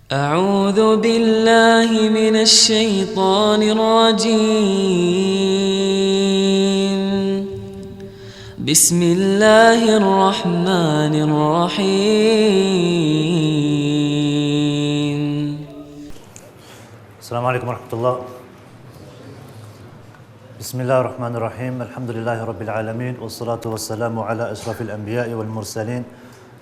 أعوذ بالله من الشيطان الرجيم بسم الله الرحمن الرحيم السلام عليكم ورحمة الله. بسم الله الرحمن الرحيم. الحمد لله رب العالمين والصلاة والسلام على أشرف الأنبياء والمرسلين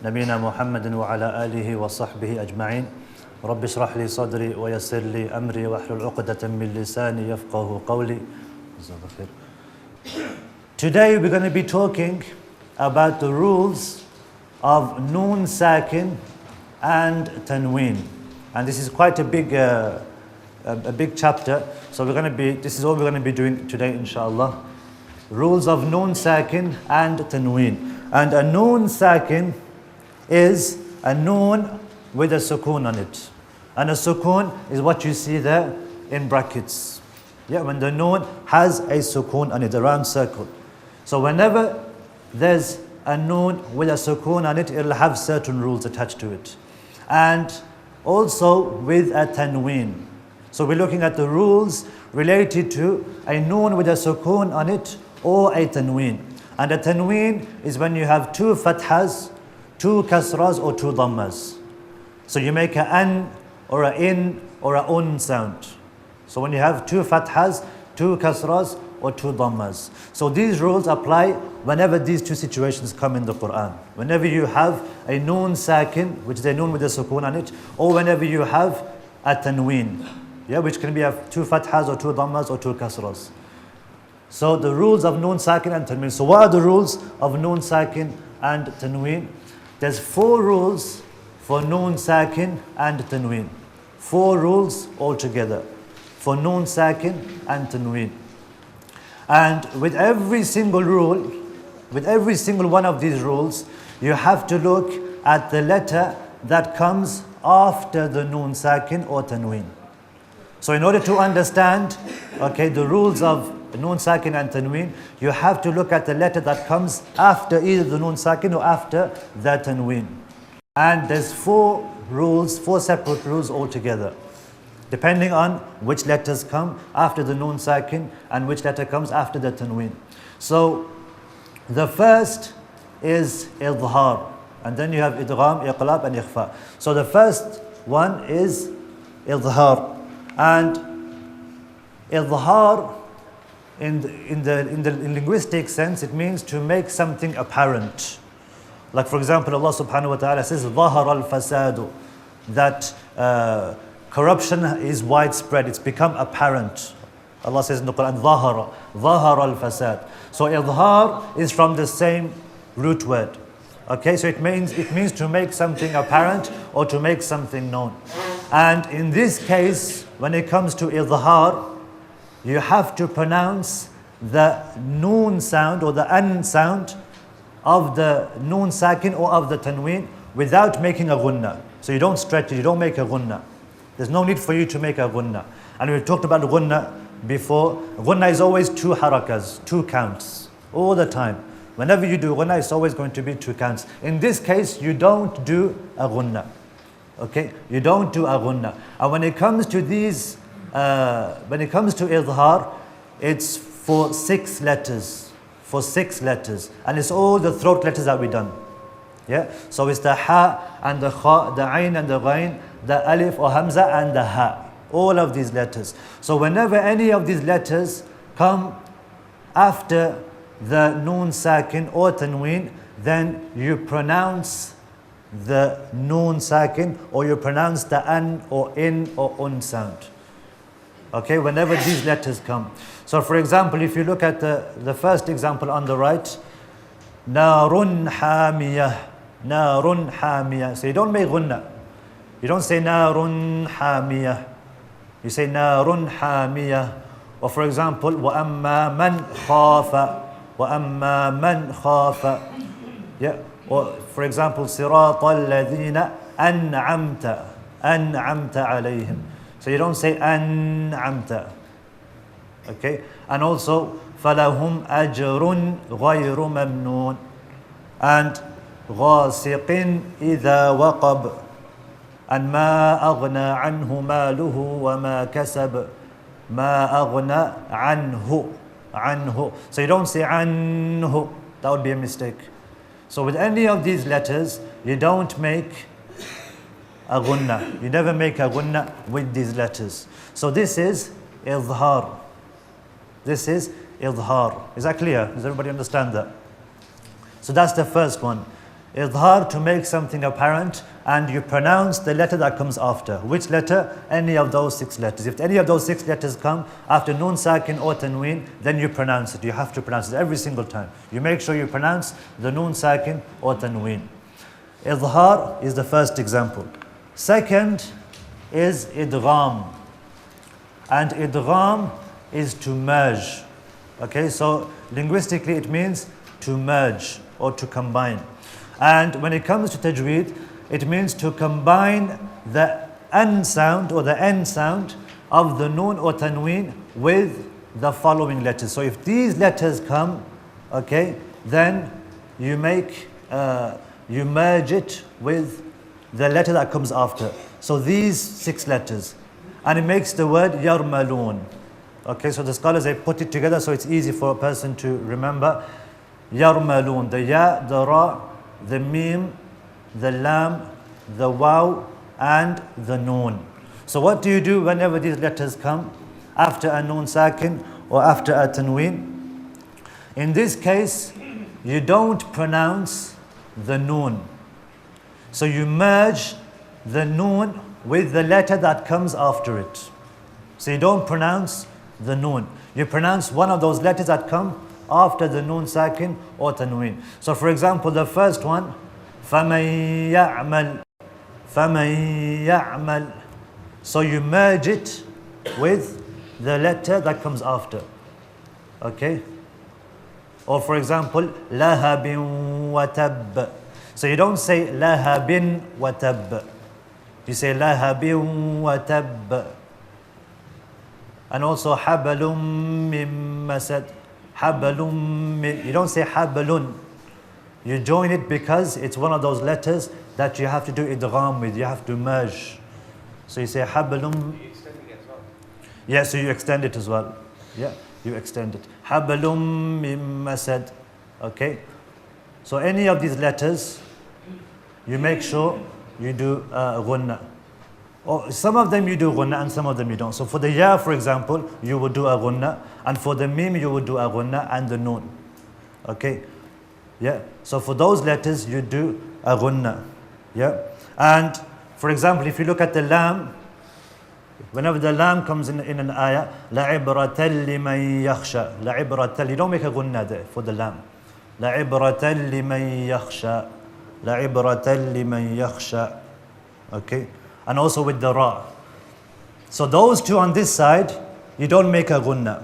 نبينا محمد وعلى آله وصحبه أجمعين. رب اشرح لي صدري ويسر لي أمري واحلل عقدة من لساني يفقه قولي. Today we're going to be talking about the rules of noon sakin and tanween, and this is quite a big chapter. So this is all we're going to be doing today, inshallah. Rules of noon sakin and tanween. And a noon sakin is a noon with a sukoon on it. And a sukoon is what you see there in brackets. Yeah, when the noon has a sukoon on it, a round circle. So whenever there's a noon with a sukoon on it, it'll have certain rules attached to it. And also with a tanween. So we're looking at the rules related to a noon with a sukoon on it or a tanween. And a tanween is when you have two fathas, two kasras or two dhammas. So you make a an or a in or a un sound. So when you have two fathas, two kasras or two dhammas. So these rules apply whenever these two situations come in the Quran. Whenever you have a noon sakin, which is a noon with a sukoon on it, or whenever you have a tanween, yeah, which can be two fathas or two dhammas or two kasras. So the rules of noon sakin and tanween. So what are the rules of noon sakin and tanween? There's 4 rules for noon sakin and tanween. 4 rules altogether for noon sakin and tanween. And with every single rule, with every single one of these rules, you have to look at the letter that comes after the noon sakin or tanween. So in order to understand, the rules of noon sakin and tanween, you have to look at the letter that comes after either the noon sakin or after the tanween. And there's 4 separate rules altogether, depending on which letters come after the noon sakin and which letter comes after the tanween. So the first is idhar, and then you have idgham, iqlab and ikhfa. So the first one is idhar. And idhar in linguistic sense, it means to make something apparent. Like for example, Allah subhanahu wa ta'ala says, ظَهَرَ الْفَسَادُ, that corruption is widespread, it's become apparent. Allah says in the Quran, ظَهَرَ الْفَسَادُ. So idhar is from the same root word. Okay, so it means to make something apparent or to make something known. And in this case, when it comes to idhar, you have to pronounce the noon sound or the an sound of the noon sakin or of the tanween without making a gunna. So you don't stretch it, you don't make a gunna. There's no need for you to make a gunna. And we talked about gunna before. Gunna is always 2 harakas, 2 counts, all the time. Whenever you do gunna, it's always going to be 2 counts. In this case, you don't do a gunna. Okay, you don't do a gunna. And when it comes to these, when it comes to idhar, it's for 6 letters. For 6 letters, and it's all the throat letters that we've done. Yeah, so it's the ha and the kha, the ain and the ghain, the alif or hamza and the ha. All of these letters. So whenever any of these letters come after the noon sakin or tanween, then you pronounce the noon sakin or you pronounce the an or in or un sound. Okay, whenever these letters come. So for example, if you look at the first example on the right, narun hamiyah, narun hamiyah. So you don't make gunna. You don't say narun hamiyah. You say narun hamiyah. Or for example, wa amma man khafa, wa amma man khafa. Yeah. Or for example, sirata alladhina an'amta, an'amta alayhim. So you don't say an'amta. Okay, and also فَلَهُمْ أَجْرٌ غَيْرُ مَمْنُونَ and غَاسِقٍ إِذَا وَقَبْ. And ما أغنى عنه ماله وما كسب. ما أغنى عنه. So you don't say عنه. That would be a mistake. So with any of these letters, you don't make a gunna. You never make a gunna with these letters. So this is idhar. This is idhar. Is that clear? Does everybody understand that? So that's the first one. Idhar, to make something apparent, and you pronounce the letter that comes after. Which letter? Any of those 6 letters. If any of those 6 letters come after nun sakin or tanween, then you pronounce it. You have to pronounce it every single time. You make sure you pronounce the nun sakin or tanween. Idhar is the first example. Second is idgham. And idgham is to merge. Okay, so linguistically it means to merge or to combine. And when it comes to tajweed, it means to combine the an sound or the n sound of the nun or tanween with the following letters. So if these letters come, okay, then you make you merge it with the letter that comes after. So these 6 letters, and it makes the word yarmalun. Okay, so the scholars, they put it together so it's easy for a person to remember. Yarmalun, the ya, the ra, the mim, the lam, the waw, and the noon. So what do you do whenever these letters come after a noon sakin or after a tanween? In this case, you don't pronounce the noon. So you merge the noon with the letter that comes after it. So you don't pronounce the noon. You pronounce one of those letters that come after the noon sakin or tanween. So for example, the first one, فَمَن يَعْمَلْ فَمَن يَعْمَلْ. So you merge it with the letter that comes after. Okay? Or for example, لَهَبٍ وَتَبٍّ. So you don't say لَهَبٍ وَتَبٍّ. You say لَهَبٍ وَتَبٍّ. And also حَبَلٌ مِّن مَّسَدٍ. حَبَلٌ. You don't say حَبَلٌ. You join it because it's one of those letters that you have to do idgham with. You have to merge. So you say حَبَلٌ. Yeah, so you extend it as well. Yeah, you extend it. حَبَلٌ مِّن مَّسَدٍ. Okay. So any of these letters, you make sure you do ghunna. Or some of them you do ghunna and some of them you don't. So for the ya, for example, you would do a ghunna, and for the mim you would do a ghunna and the noon. Okay? Yeah. So for those letters you do a ghunna. Yeah. And for example, if you look at the lam, whenever the lam comes in an ayah, لَعِبْرَةً لِمَن يَخْشَى. لَعِبْرَةً. You don't make a ghunna there for the lam. لَعِبْرَةً لِمَن يَخْشَى. لَعِبْرَةً لِمَن يَخْشَى. Okay? And also with the ra. So those two on this side, you don't make a ghunna.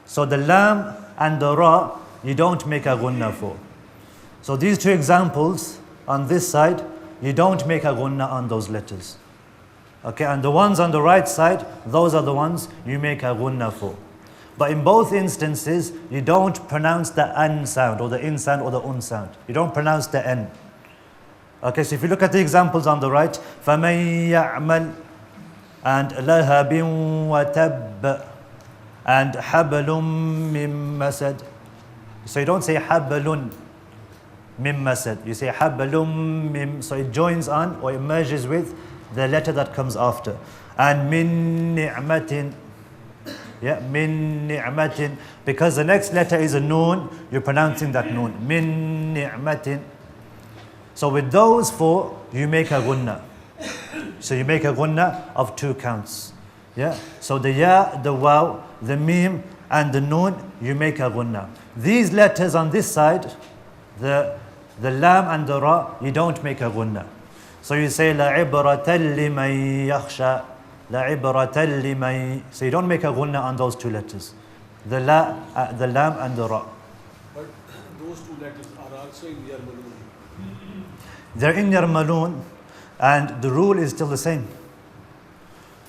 So the lam and the ra, you don't make a ghunna for. So these 2 examples on this side, you don't make a ghunna on those letters. Okay, and the ones on the right side, those are the ones you make a ghunna for. But in both instances, you don't pronounce the an sound or the in sound or the un sound. You don't pronounce the n. Okay, so if you look at the examples on the right, فَمَن يَعْمَلْ and لَهَبٍ وَتَبٍّ and حَبَلٌ مِّن مَّسَدٍ. So you don't say حَبَلٌ مِّن مَّسَدٍ. You say حَبَلٌ مِّن. So it joins on or it merges with the letter that comes after. And مِن نِعْمَةٍ. Yeah, min ni'matin. Because the next letter is a noon, you're pronouncing that noon. Min ni'matin. So with those 4, you make a ghunna. So you make a ghunna of 2 counts. Yeah. So the ya, the waw, the mim, and the noon, you make a ghunna. These letters on this side, the lam and the ra, you don't make a ghunna. So you say لَعِبْرَةً لِمَن يَخْشَى. لَعِبْرَةً لِمَن. So you don't make a ghunna on those 2 letters. The lam and the ra. But those 2 letters are also in Yarmalun. They're in Yarmalun, and the rule is still the same.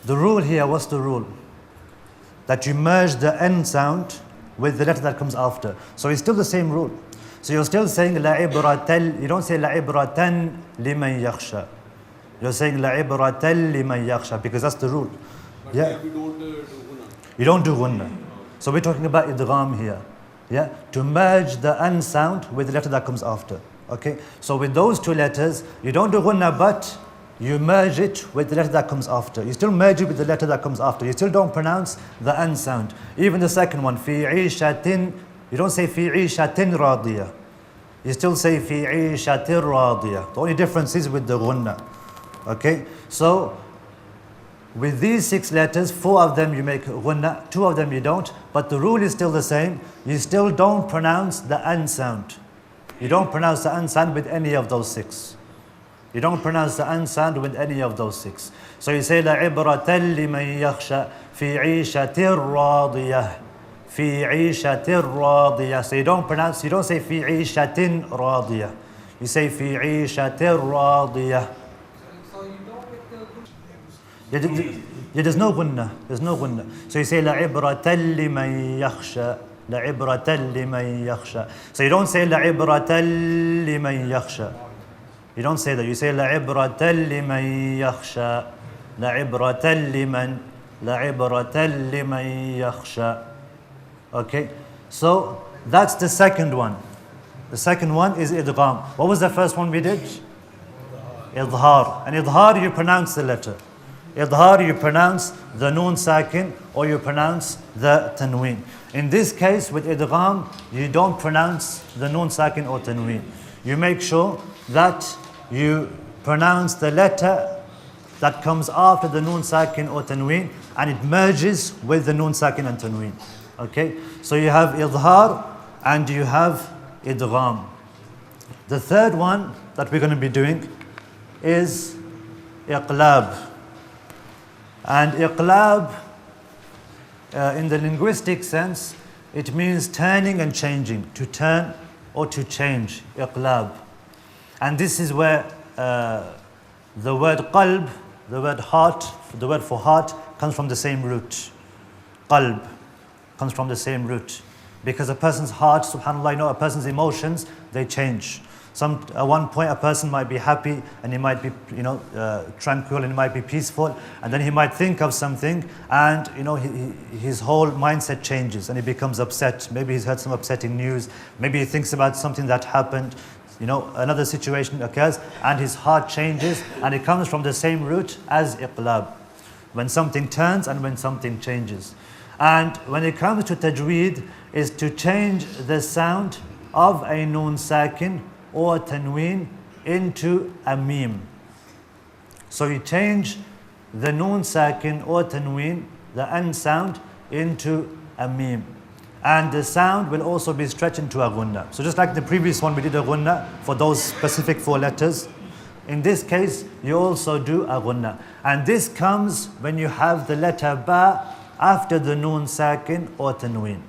The rule here, what's the rule? That you merge the n sound with the letter that comes after. So it's still the same rule. So you're still saying لَعِبْرَةً. You don't say لَعِبْرَةً لِمَن يَخْشَى. You're saying la ibratan liman yakhsha, because that's the rule. But Yeah. here we don't do guna. You don't do gunna. So we're talking about idgham here. Yeah, to merge the an sound with the letter that comes after. Okay, so with those two letters, you don't do gunna, but you merge it with the letter that comes after. You still merge it with the letter that comes after. You still don't pronounce the an sound. Even the second one, fi ishatin, you don't say fi ishatin radiyah. You still say fi ishatin radiyah. The only difference is with the gunna. Okay, so with these 6 letters, 4 of them you make gunna, 2 of them you don't, but the rule is still the same. You still don't pronounce the an sound. You don't pronounce the an sound with any of those 6. You don't pronounce the an sound with any of those 6. So you say la ibratan liman yakhsha fi 'ishatir radiyah. Fi 'ishatir radiyah. So you don't say fi 'ishatin radiyah. You say fi 'ishatir radiyah. Yeah, there's no gunna. There's no gunna. So you say la ibratan liman yakhsha. La ibratan liman yakhsha. So you don't say la ibratan liman yakhsha. You don't say that. You say la ibratan liman yakhsha. La ibratan liman yakhsha. Okay. So that's the second one. The second one is idgham. What was the first one we did? Idhar. And idhar, you pronounce the letter. Idhar, you pronounce the noon sakin or you pronounce the tanween. In this case, with idgham, you don't pronounce the noon sakin or tanween. You make sure that you pronounce the letter that comes after the noon sakin or tanween and it merges with the noon sakin and tanween. Okay? So you have idhar and you have idgham. The third one that we're going to be doing is iqlab. And iqlab, in the linguistic sense, it means turning and changing, to turn or to change, iqlab. And this is where the word qalb, the word heart, the word for heart, comes from the same root. Qalb comes from the same root. Because a person's heart, subhanAllah, a person's emotions, they change. At one point a person might be happy and he might be tranquil and he might be peaceful, and then he might think of something and his whole mindset changes and he becomes upset. Maybe he's heard some upsetting news, maybe he thinks about something that happened, another situation occurs and his heart changes, and it comes from the same root as iqlab, when something turns and when something changes. And when it comes to tajweed, is to change the sound of a noon sakin or tanween into a meme. So you change the noon sakin or tanween, the an sound, into a meme. And the sound will also be stretched into a gunna. So just like the previous one, we did a gunna for those specific 4 letters. In this case, you also do a gunna. And this comes when you have the letter ba after the noon sakin or tanween.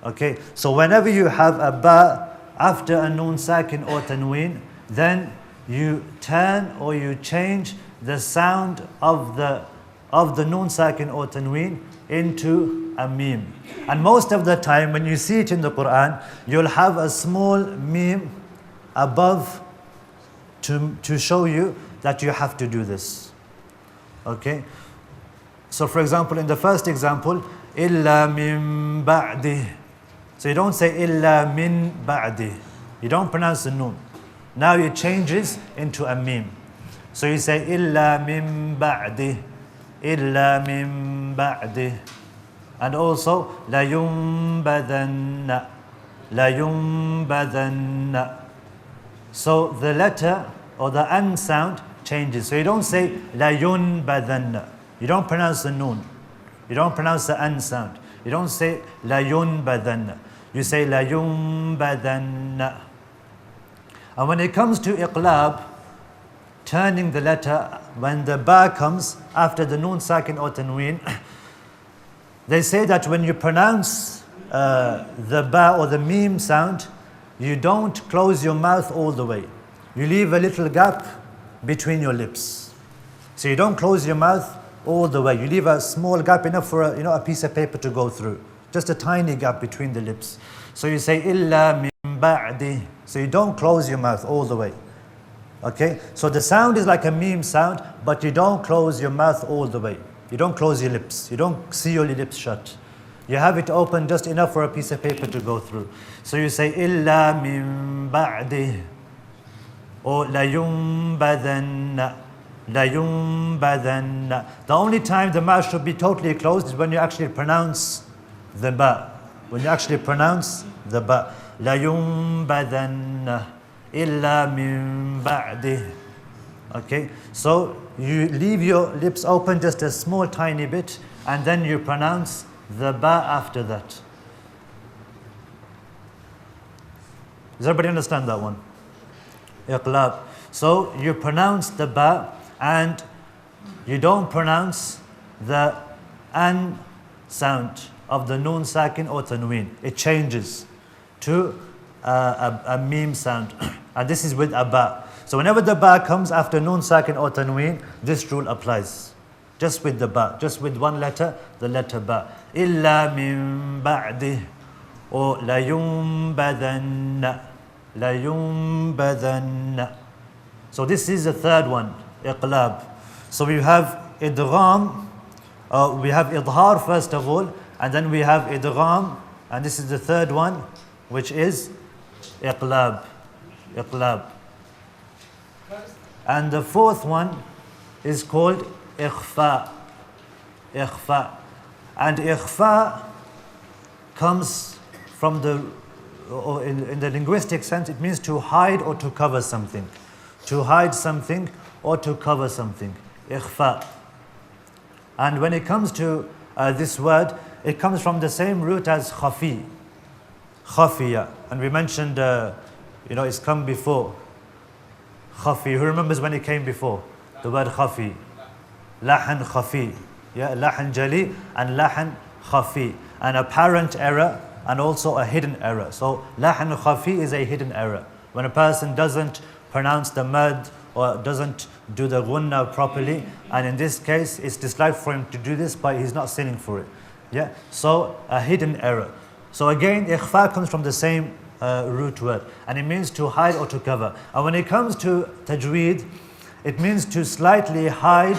Okay, so whenever you have a ba after a noon sakin or tanween, then you turn or you change the sound of the noon sakin or tanween into a meme. And most of the time when you see it in the Quran, you'll have a small meme above to show you that you have to do this. Okay, so for example, in the first example, illa min ba'di. So you don't say illa min ba'di. You don't pronounce the noon. Now it changes into a meme. So you say illa min ba'di. Illa min ba'di. And also la yunbadanna. La yunbadanna. So the letter or the an sound changes. So you don't say la yunbadanna. You don't pronounce the noon. You don't pronounce the an sound. You don't say la yunbadanna. You say la yunbadanna. And when it comes to iqlab, turning the letter, when the ba comes after the noon sakin or tanween, they say that when you pronounce the ba or the meme sound, you don't close your mouth all the way. You leave a little gap between your lips. So you don't close your mouth all the way. You leave a small gap, enough for a piece of paper to go through. Just a tiny gap between the lips. So you say illa min ba'di. So you don't close your mouth all the way. Okay, so the sound is like a meme sound, but you don't close your mouth all the way. You don't close your lips. You don't see your lips shut. You have it open just enough for a piece of paper to go through. So you say إِلَّا مِن بَعْدِهِ or لَيُنْبَذَنَّ لَيُنْبَذَنَّ. The only time the mouth should be totally closed is when you actually pronounce the ba. When you actually pronounce the ba. لَيُنْبَذَنَّ إِلَّا مِن بَعْدِهِ. Okay, so you leave your lips open just a small tiny bit and then you pronounce the ba after that. Does everybody understand that one? Iqlab. So you pronounce the ba and you don't pronounce the an sound of the noon sakin or tanween. It changes to a meme sound. And this is with a ba. So whenever the ba comes after noon sakin or tanween, this rule applies. Just with the ba, just with one letter, the letter ba. Illa min ba'dih or la yunbadanna. La yunbadanna. So this is the third one, iqlab. So we have idgham, we have idhar first of all, and then we have idgham, and this is the third one, which is iqlab. Iqlab. And the fourth one is called ikhfa. Ikhfa. And ikhfa comes from the, in the linguistic sense, it means to hide or to cover something. To hide something or to cover something. Ikhfa. And when it comes to this word, it comes from the same root as khafi. Khafiya. And we mentioned, it's come before. Khafi. Who remembers when it came before? The word khafi. Lahan khafi. Yeah, lahan jali and lahan khafi. An apparent error and also a hidden error. So lahan khafi is a hidden error. When a person doesn't pronounce the mad or doesn't do the gunna properly, and in this case it's disliked for him to do this, but he's not sinning for it. Yeah, so a hidden error. So again, ikhfa comes from the same root word, and it means to hide or to cover. And when it comes to tajweed, it means to slightly hide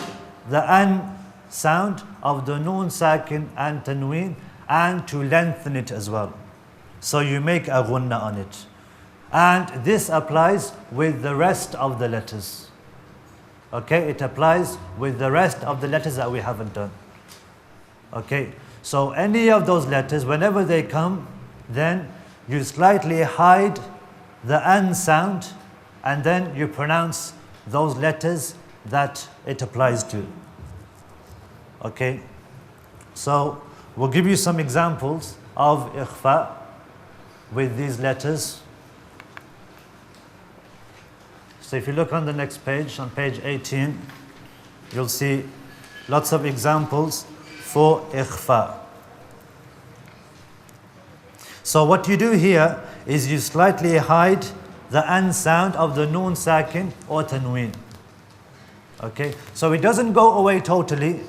the an sound of the noon sakin and tanween, and to lengthen it as well. So you make a gunna on it. And this applies with the rest of the letters. Okay, it applies with the rest of the letters that we haven't done. Okay, so any of those letters, whenever they come, then you slightly hide the an sound and then you pronounce those letters that it applies to. Okay, so we'll give you some examples of ikhfa with these letters. So if you look on the next page, on page 18, you'll see lots of examples for ikhfa. So what you do here is you slightly hide the an sound of the noon sakin or tanween. Okay, so it doesn't go away totally,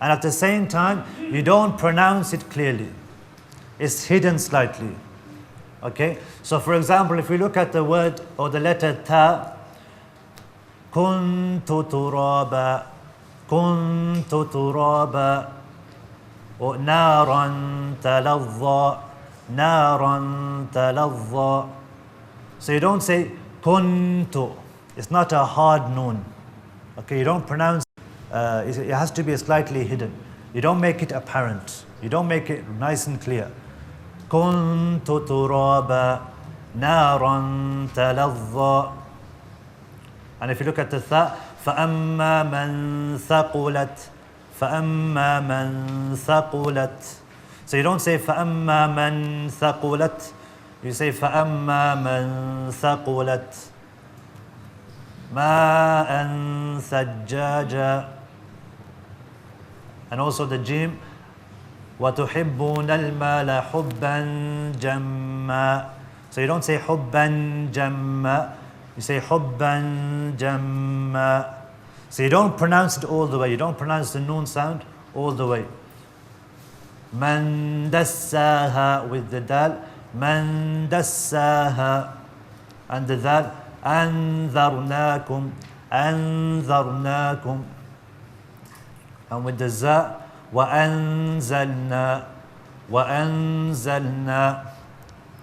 and at the same time you don't pronounce it clearly. It's hidden slightly. Okay, so for example, if we look at the word or the letter ta, kuntu turaba, or naran talazza, naran talazza. So you don't say kuntu. It's not a hard noon. Okay, you don't pronounce. It has to be slightly hidden. You don't make it apparent. You don't make it nice and clear. Kuntu turaba, naran talazza. And if you look at the tha, فَأَمَّا مَنْ ثَقُلَتْ, فَأَمَّا مَنْ ثَقُلَتْ. So you don't say فَأَمَّا مَنْ ثَقُلَتْ. You say فَأَمَّا مَنْ ثَقُلَتْ مَاءً ثَجَّاجًا. And also the jim, وَتُحِبُّونَ الْمَالَ حُبًّا جَمًّا. So you don't say حُبًّا جَمًّا. You say hubban jamma. So you don't pronounce it all the way. You don't pronounce the noon sound all the way. Man dassaha with the dal. Man dassaha. And the dal. أنذرناكم أنذرناكم. And with the za, وأنزلنا وأنزلنا.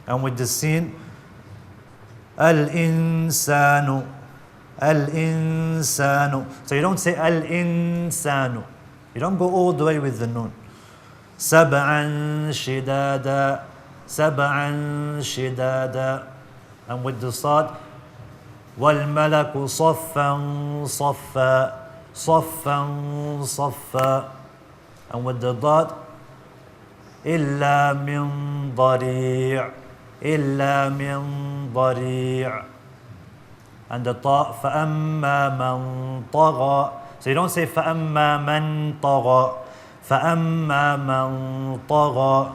And with the sin, الإنسان الإنسان. So you don't say الإنسان. You don't go all the way with the noon. سبعا شدادا سبعا شدادا. And with the صاد, والملك صفا صفا صفا صفا. And with the ضاد, إلا من ضريع إلا من ضريع. And the طاء, فأما من طغى. So you don't say فأما من طغى, فأما من طغى.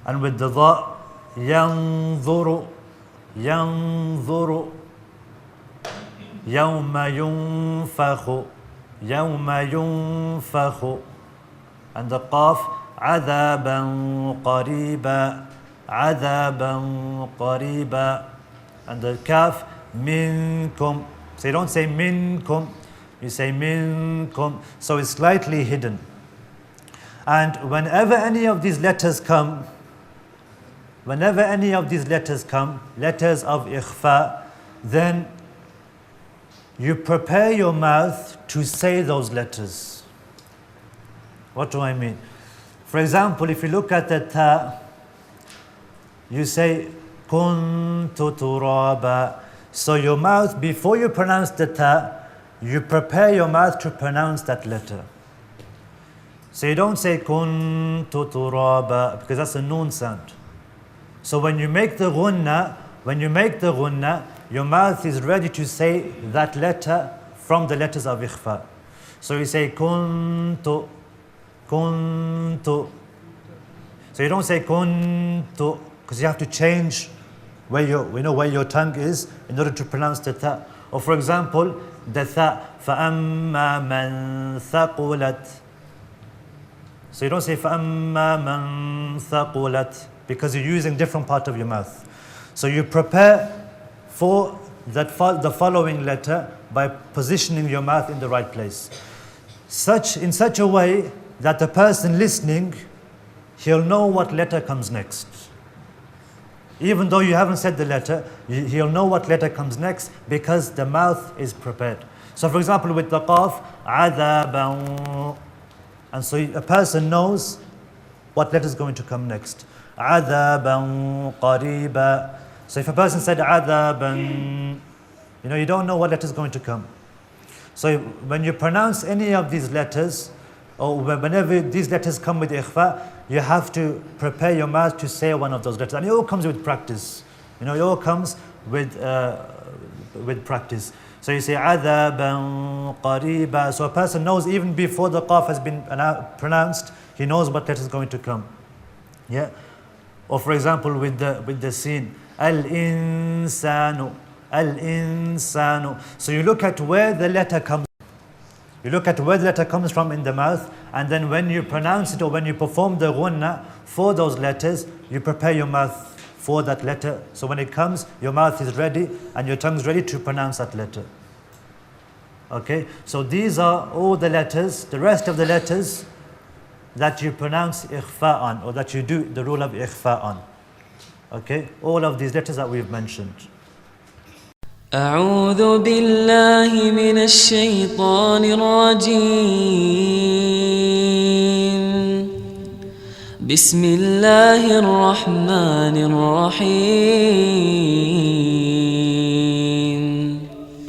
And with the ضاء, ينظر ينظر. يوم ينفخ يوم ينفخ. And the قاف, عذابا قريبا عذابا قريبا. And the kaf, minkum. So you don't say minkum, you say minkum. So it's slightly hidden. And whenever any of these letters come, letters of ikhfa, then you prepare your mouth to say those letters. What do I mean? For example, if you look at the ta, you say kuntu turaba. So your mouth, before you pronounce the ta, you prepare your mouth to pronounce that letter. So you don't say kuntu turaba, because that's a noon sound. So when you make the ghunna, your mouth is ready to say that letter from the letters of ikhfa. So you say kuntu, kuntu. So you don't say kuntu, because you have to change where your tongue is in order to pronounce the ta. Or for example, the tha, فَأَمَّا مَنْ ثَقُلَتْ. So you don't say فَأَمَّا مَنْ ثَقُلَتْ, because you're using different part of your mouth. So you prepare for the following letter by positioning your mouth in the right place. In such a way that the person listening, he'll know what letter comes next. Even though you haven't said the letter, he'll know what letter comes next because the mouth is prepared. So for example, with the qaf, عَذَابًا. And so a person knows what letter is going to come next. عَذَابًا قَرِيبًا. So if a person said عَذَابًا, you don't know what letter is going to come. So when you pronounce any of these letters, or whenever these letters come with ikhfa, you have to prepare your mouth to say one of those letters. And it all comes with practice. It all comes with practice. So you say عَذَابًا قَرِيبًا. So a person knows even before the qaf has been pronounced, he knows what letter is going to come. Yeah. Or for example, with the sin, al-insanu, al-insanu. So you look at where the letter comes. You look at where the letter comes from in the mouth, and then when you pronounce it or when you perform the ghunna for those letters, you prepare your mouth for that letter. So when it comes, your mouth is ready and your tongue is ready to pronounce that letter. Okay, so these are all the letters, the rest of the letters that you pronounce ikhfa on, or that you do the rule of ikhfa on. Okay, all of these letters that we've mentioned. أعوذ بالله من الشيطان الرجيم بسم الله الرحمن الرحيم